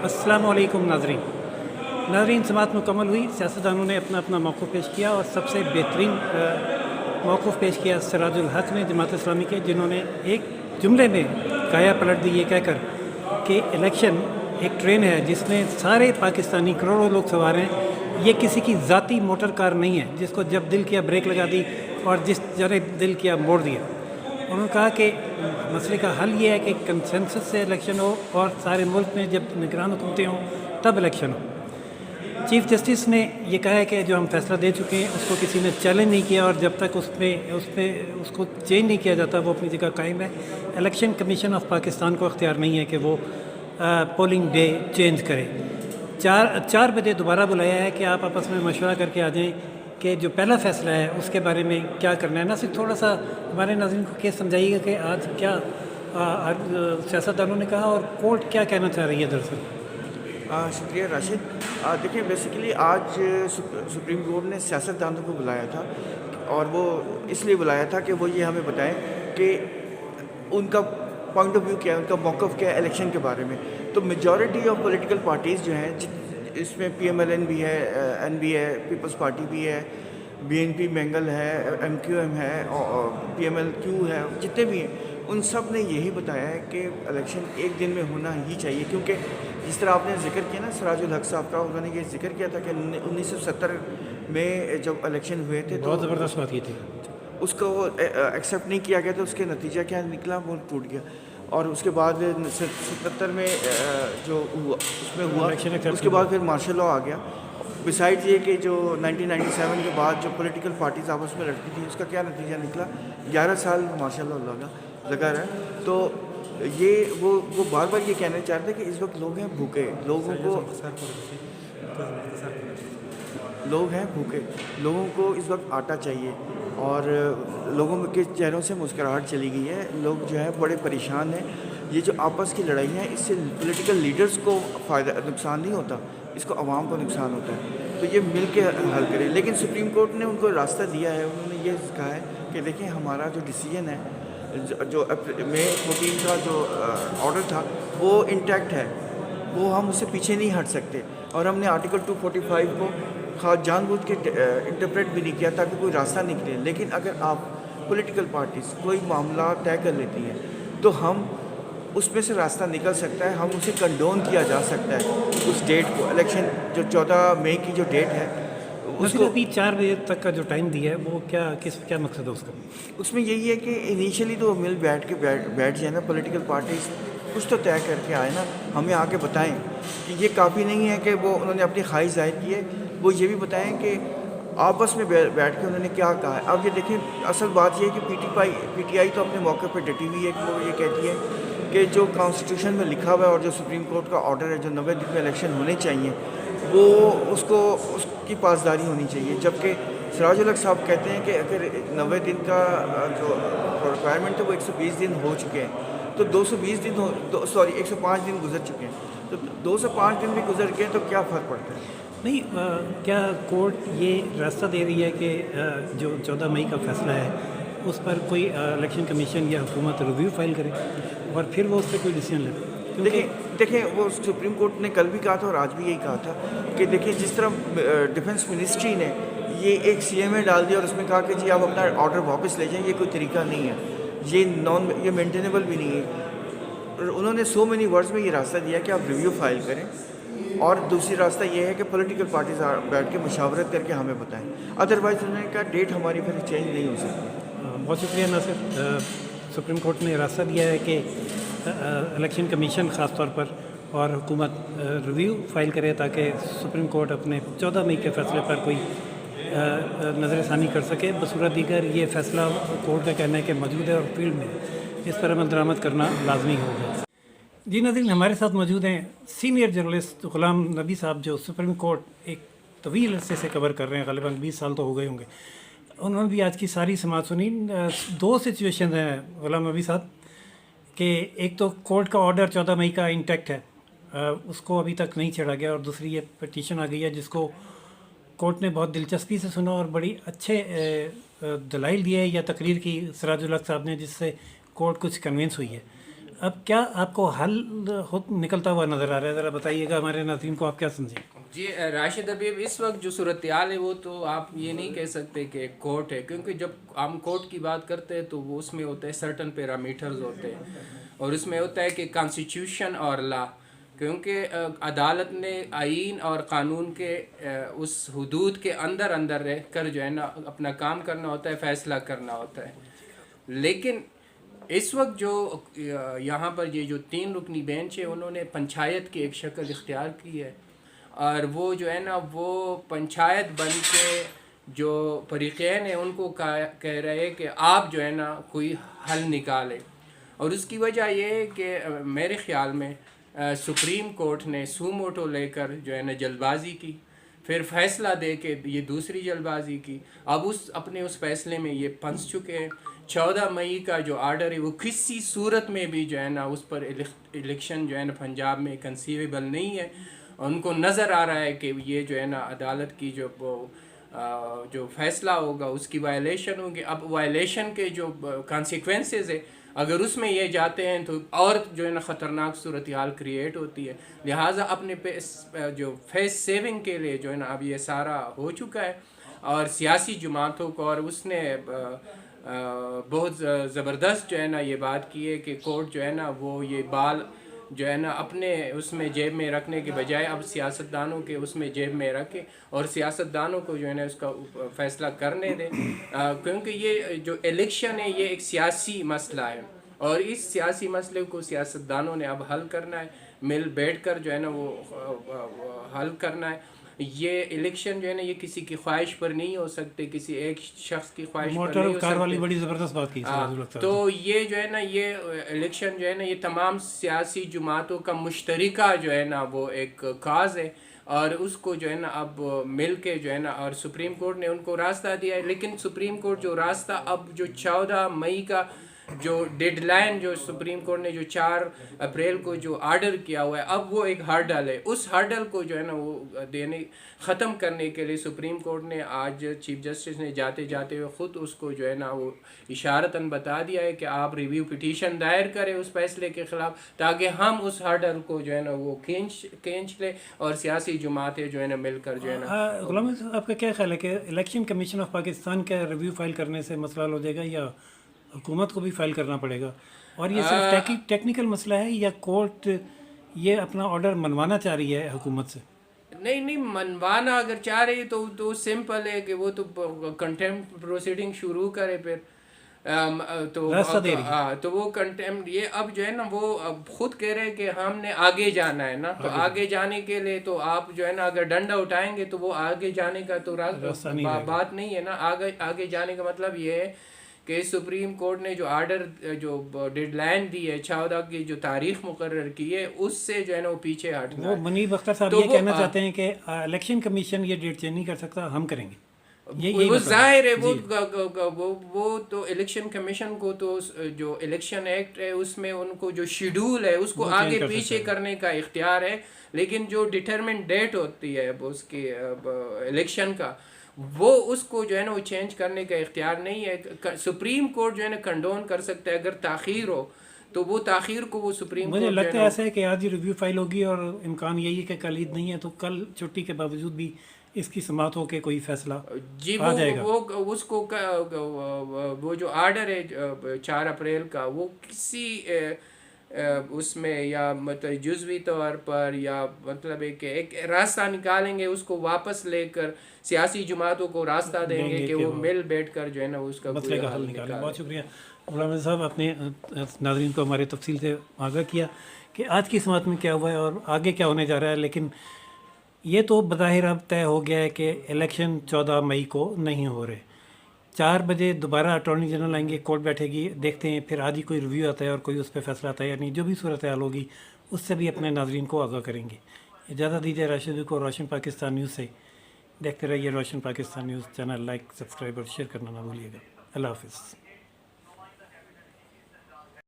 अस्सलाम वालेकुम नाज़रीन समाअत मुकम्मल हुई। सियासतदानों ने अपना अपना मौक़िफ़ पेश किया और सबसे बेहतरीन मौक़िफ़ पेश किया सिराजुल हक़ ने जमात इस्लामी के, जिन्होंने एक जुमले में काया पलट दी ये कहकर कि इलेक्शन एक ट्रेन है जिसमें सारे पाकिस्तानी करोड़ों लोग सवार हैं। ये किसी की ज़ाती मोटर कार नहीं है जिसको जब दिल किया ब्रेक लगा दी और जिस जगह दिल किया मोड़ दिया। उन्होंने कहा कि मसले का हल ये है कि कंसेंसस से इलेक्शन हो और सारे मुल्क में जब निगरान हुकूमतें हों तब इलेक्शन हो। चीफ़ जस्टिस ने ये कहा है कि जो हम फैसला दे चुके हैं उसको किसी ने चैलेंज नहीं किया और जब तक उसको चेंज नहीं किया जाता वो अपनी जगह कायम है। इलेक्शन कमीशन ऑफ पाकिस्तान को अख्तियार नहीं है कि वो पोलिंग डे चेंज करे। 4 बजे दोबारा बुलाया है कि आप आपस में मशवरा करके आ जाएँ कि जो पहला फ़ैसला है उसके बारे में क्या करना है। ना सिर्फ थोड़ा सा हमारे नाज़रीन को केस समझाइएगा कि आज क्या सियासतदानों ने कहा और कोर्ट क्या कहना चाह रही है दरअसल। शुक्रिया राशिद। देखिए, बेसिकली आज सुप्रीम कोर्ट ने सियासतदानों को बुलाया था और वो इसलिए बुलाया था कि वो ये हमें बताएं कि उनका पॉइंट ऑफ व्यू क्या है, उनका मौक़िफ़ क्या है इलेक्शन के बारे में। तो मेजॉरिटी ऑफ पॉलिटिकल पार्टीज़ जो हैं, इसमें PMLN भी है, N भी है, पीपल्स पार्टी भी है, BNP मैंगल है, MQM है और PMLQ है, जितने भी हैं उन सब ने यही बताया है कि इलेक्शन एक दिन में होना ही चाहिए। क्योंकि जिस तरह आपने जिक्र किया ना सिराजुल हक़ साहब का, उन्होंने ये जिक्र किया था कि 1970 में जब इलेक्शन हुए थे तो बहुत ज़बरदस्त बात की थी, उसको एक्सेप्ट नहीं किया गया, तो उसके नतीजा क्या निकला, वो टूट गया। और उसके बाद 77 में जो हुआ उसमें हुआ, उसके बाद फिर मार्शल लॉ आ गया। बिसाइड्स ये कि जो 1997 के बाद जो पॉलिटिकल पार्टीज़ आपस में लड़ती थी उसका क्या नतीजा निकला, 11 साल मार्शल लॉ लगा रहा है। तो ये वो बार बार ये कहना चाहते हैं कि इस वक्त लोग हैं भूखे, लोगों को इस वक्त आटा चाहिए और लोगों के चेहरों से मुस्कुराहट चली गई है। लोग जो है बड़े परेशान हैं। ये जो आपस की लड़ाई है इससे पॉलिटिकल लीडर्स को नुकसान नहीं होता, इसको आवाम को नुकसान होता है। तो ये मिल के हल करें। लेकिन सुप्रीम कोर्ट ने उनको रास्ता दिया है। उन्होंने ये कहा है कि देखिए, हमारा जो डिसीजन है, जो मई 14 का जो ऑर्डर था वो इंटैक्ट है, वो हम उससे पीछे नहीं हट सकते। और हमने आर्टिकल 245 को जानबूझ के इंटरप्रेट भी नहीं किया ताकि कोई रास्ता निकले। लेकिन अगर आप पॉलिटिकल पार्टीज़ कोई मामला तय कर लेती हैं तो हम उसमें से रास्ता निकल सकता है, हम उसे कंडोन किया जा सकता है। उस डेट को, इलेक्शन जो 14 मई की जो डेट है उसको अभी 4 बजे तक का जो टाइम दिया है वो क्या मकसद है उसका? उसमें यही है कि इनिशियली तो मिल बैठ जाए ना, पॉलिटिकल पार्टीज़ कुछ तो तय करके आए ना, हमें आके बताएं कि ये काफ़ी नहीं है कि वो उन्होंने अपनी ख्वाहिश ज़ाहिर की है, वो ये भी बताएं कि आपस में बैठ के उन्होंने क्या कहा है। अब ये देखें, असल बात ये है कि PTI तो अपने मौके पर डटी हुई है कि वो ये कहती है कि जो कॉन्स्टिट्यूशन में लिखा हुआ है और जो सुप्रीम कोर्ट का ऑर्डर है, जो 90 दिन में इलेक्शन होने चाहिए, वो उसकी पासदारी होनी चाहिए। जबकि सिराजुल हक़ साहब कहते हैं कि अगर 90 दिन का जो रिक्वायरमेंट है वो 120 दिन हो चुके हैं, तो 105 दिन गुजर चुके हैं, तो 205 दिन भी गुजर गए तो क्या फ़र्क पड़ता है? नहीं, क्या कोर्ट ये रास्ता दे रही है कि जो 14 मई का फ़ैसला है उस पर कोई इलेक्शन कमीशन या हुकूमत रिव्यू फाइल करे और फिर वो उस पर कोई डिसीजन ले? देखिए, वो सुप्रीम कोर्ट ने कल भी कहा था और आज भी यही कहा था कि देखिए, जिस तरह डिफेंस मिनिस्ट्री ने ये एक CMA डाल दिया और उसमें कहा कि जी आप अपना ऑर्डर वापस ले जाएं, ये कोई तरीका नहीं है, ये मेंटेनेबल भी नहीं है। उन्होंने सो मेनी वर्ड्स में ये रास्ता दिया कि आप रिव्यू फाइल करें, और दूसरी रास्ता ये है कि पॉलिटिकल पार्टीज बैठ के मशावरत करके हमें बताएं। अदरवाइज़ उन्होंने कहा डेट हमारी फिर चेंज नहीं हो सकती। बहुत शुक्रिया नासिर। सुप्रीम कोर्ट ने रास्ता दिया है कि इलेक्शन कमीशन ख़ास तौर पर और हुकूमत रिव्यू फाइल करे ताकि सुप्रीम कोर्ट अपने 14 मई के फ़ैसले पर कोई नज़रसानी कर सके। बसूरत दीगर ये फ़ैसला कोर्ट का कहना है कि मौजूद है और फील्ड में इस पर अमल दरामद करना लाजमी होगा। जी नाज़रीन, हमारे साथ मौजूद हैं सीनियर जर्नलिस्ट ग़ुलाम नबी साहब, जो सुप्रीम कोर्ट एक तवील अरसे से कवर कर रहे हैं, ग़ालिबन 20 साल तो हो गए होंगे। उन्होंने भी आज की सारी समाअत सुनी। 2 सिचुएशन हैं ग़ुलाम नबी साहब कि एक तो कोर्ट का ऑर्डर 14 मई का इंटैक्ट है, उसको अभी तक नहीं छेड़ा गया, और दूसरी ये पटिशन आ गई है जिसको कोर्ट ने बहुत दिलचस्पी से सुना और बड़ी अच्छे दलाइल दिए या तकरीर की सिराजुल हक़ साहब ने, जिससे कोर्ट कुछ कन्विंस हुई है। اب کیا آپ کو حل نکلتا ہوا نظر آ رہا ہے؟ ذرا بتائیے گا ہمارے ناظرین کو، آپ کیا سمجھیں؟ جی راشد حبیب، اس وقت جو صورتحال ہے وہ تو آپ یہ نہیں کہہ سکتے کہ کورٹ ہے، کیونکہ جب ہم کورٹ کی بات کرتے ہیں تو وہ اس میں ہوتے ہیں سرٹن پیرامیٹرز ہوتے ہیں، اور اس میں ہوتا ہے کہ کانسٹیٹیوشن اور لا، کیونکہ عدالت نے آئین اور قانون کے اس حدود کے اندر رہ کر جو ہے نا اپنا کام کرنا ہوتا ہے، فیصلہ کرنا ہوتا ہے. لیکن اس وقت جو یہاں پر یہ جو 3 رکنی بینچ ہے، انہوں نے پنچایت کی ایک شکل اختیار کی ہے، اور وہ جو ہے نا وہ پنچایت بن کے جو فریقین ہیں ان کو کہہ رہے کہ آپ جو ہے نا کوئی حل نکالیں. اور اس کی وجہ یہ ہے کہ میرے خیال میں سپریم کورٹ نے سو موٹو لے کر جو ہے نا جلد بازی کی، پھر فیصلہ دے کے یہ دوسری جلد بازی کی. اب اپنے اس فیصلے میں یہ پھنس چکے ہیں. 14 مئی کا جو آرڈر ہے وہ کسی صورت میں بھی جو ہے نا اس پر الیکشن جو ہے نا پنجاب میں کنسیویبل نہیں ہے. ان کو نظر آ رہا ہے کہ یہ جو ہے نا عدالت کی جو فیصلہ ہوگا اس کی وائلیشن ہوگی. اب وائلیشن کے جو کانسیکوینسز ہے، اگر اس میں یہ جاتے ہیں تو اور جو ہے نا خطرناک صورتحال کریٹ ہوتی ہے. لہٰذا اپنے جو فیس سیونگ کے لیے جو ہے نا اب یہ سارا ہو چکا ہے، اور سیاسی جماعتوں کو، اور اس نے بہت زبردست جو ہے نا یہ بات کی ہے کہ کورٹ جو ہے نا وہ یہ بال جو ہے نا اپنے اس میں جیب میں رکھنے کے بجائے اب سیاستدانوں کے اس میں جیب میں رکھے، اور سیاستدانوں کو جو ہے نا اس کا فیصلہ کرنے دیں، کیونکہ یہ جو الیکشن ہے یہ ایک سیاسی مسئلہ ہے، اور اس سیاسی مسئلے کو سیاستدانوں نے اب حل کرنا ہے، مل بیٹھ کر جو ہے نا وہ حل کرنا ہے. یہ الیکشن جو ہے نا یہ کسی کی خواہش پر نہیں ہو سکتے، کسی ایک شخص کی خواہش پر نہیں ہو کار والی سکتے. بڑی زبردست بات کی. تو یہ جو ہے نا یہ الیکشن جو ہے نا یہ تمام سیاسی جماعتوں کا مشترکہ جو ہے نا وہ ایک کاز ہے، اور اس کو جو ہے نا اب مل کے جو ہے نا، اور سپریم کورٹ نے ان کو راستہ دیا ہے. لیکن سپریم کورٹ جو راستہ اب جو 14 مئی کا جو ڈیڈ لائن جو سپریم کورٹ نے جو 4 اپریل کو جو آرڈر کیا ہوا ہے، اب وہ ایک ہرڈل ہے. اس ہرڈل کو جو ہے نا وہ ختم کرنے کے لیے سپریم کورٹ نے آج چیف جسٹس نے جاتے ہوئے خود اس کو جو ہے نا وہ اشارتاً بتا دیا ہے کہ آپ ریویو پٹیشن دائر کریں اس فیصلے کے خلاف، تاکہ ہم اس ہرڈل کو جو ہے نا وہ کھینچ لیں، اور سیاسی جماعتیں جو ہے نا مل کر جو ہے نا. غلام صاحب، آپ کا کیا خیال ہے کہ الیکشن کمیشن آف پاکستان کا ریویو فائل کرنے سے مسئلہ حل ہو جائے گا، یا حکومت کو بھی فائل کرنا پڑے گا؟ اور یہ صرف ٹیکنیکل مسئلہ ہے، یا کورٹ یہ اپنا آرڈر منوانا چاہ رہی ہے حکومت سے؟ نہیں، منوانا اگر چاہ رہی تو سمپل ہے کہ وہ تو کنٹیمپٹ پروسیڈنگ شروع کرے، پھر تو وہ کنٹیمپٹ یہ اب جو ہے نا وہ اب خود کہہ رہے کہ ہم نے آگے جانا ہے نا، تو آگے جانے کے لیے تو آپ جو ہے نا اگر ڈنڈا اٹھائیں گے تو وہ آگے جانے کا تو بات نہیں ہے نا. آگے جانے کا مطلب یہ ہے کہ سپریم کورٹ نے جو آرڈر جو ڈیڈ لائن دی ہے 14 کی جو تاریخ مقرر کی ہے، اس سے جو ہے نا وہ پیچھے ہٹنا ہے. منیب اختر صاحب یہ کہنا چاہتے ہیں کہ الیکشن کمیشن یہ ڈیٹ چینج نہیں کر سکتا، ہم کریں گے. وہ ظاہر ہے، وہ تو الیکشن کمیشن کو تو جو الیکشن ایکٹ ہے اس میں ان کو جو شیڈول ہے اس کو آگے پیچھے کرنے کا اختیار ہے، لیکن جو ڈیٹرمنٹ ڈیٹ ہوتی ہے اس کی الیکشن کا، وہ اس کو جو ہے نا وہ چینج کرنے کا اختیار نہیں ہے. سپریم کورٹ جو ہے نا کنڈون کر سکتا ہے، اگر تاخیر ہو تو وہ تاخیر کو وہ سپریم کورٹ. مجھے لگتا ہے ایسا ہے کہ آج ہی ریویو فائل ہوگی، اور امکان یہی ہے کہ کل عید نہیں ہے تو کل چھٹی کے باوجود بھی اس کی سماعت ہو کے کوئی فیصلہ آ جائے گا. وہ اس کو وہ جو آرڈر ہے 4 اپریل کا، وہ کسی اس میں یا مطلب جزوی طور پر یا مطلب ہے کہ ایک راستہ نکالیں گے، اس کو واپس لے کر سیاسی جماعتوں کو راستہ دیں گے کہ وہ مل بیٹھ کر جو ہے نا اس کا مسئلے کا حل نکالیں. بہت شکریہ غلام صاحب، اپنے ناظرین کو ہمارے تفصیل سے آگاہ کیا کہ آج کی سماعت میں کیا ہوا ہے اور آگے کیا ہونے جا رہا ہے. لیکن یہ تو بظاہر اب طے ہو گیا ہے کہ الیکشن 14 مئی کو نہیں ہو رہے. 4 بجے دوبارہ اٹارنی جنرل آئیں گے، کورٹ بیٹھے گی، دیکھتے ہیں پھر آج ہی کوئی ریویو آتا ہے اور کوئی اس پہ فیصلہ آتا ہے، یعنی جو بھی صورتحال ہوگی اس سے بھی اپنے ناظرین کو آگاہ کریں گے. اجازت دیجیے راشد کو روشن پاکستان نیوز سے. دیکھتے رہیے روشن Pakistan news channel. Like, subscribe اور شیئر کرنا نہ بھولیے گا. اللہ حافظ.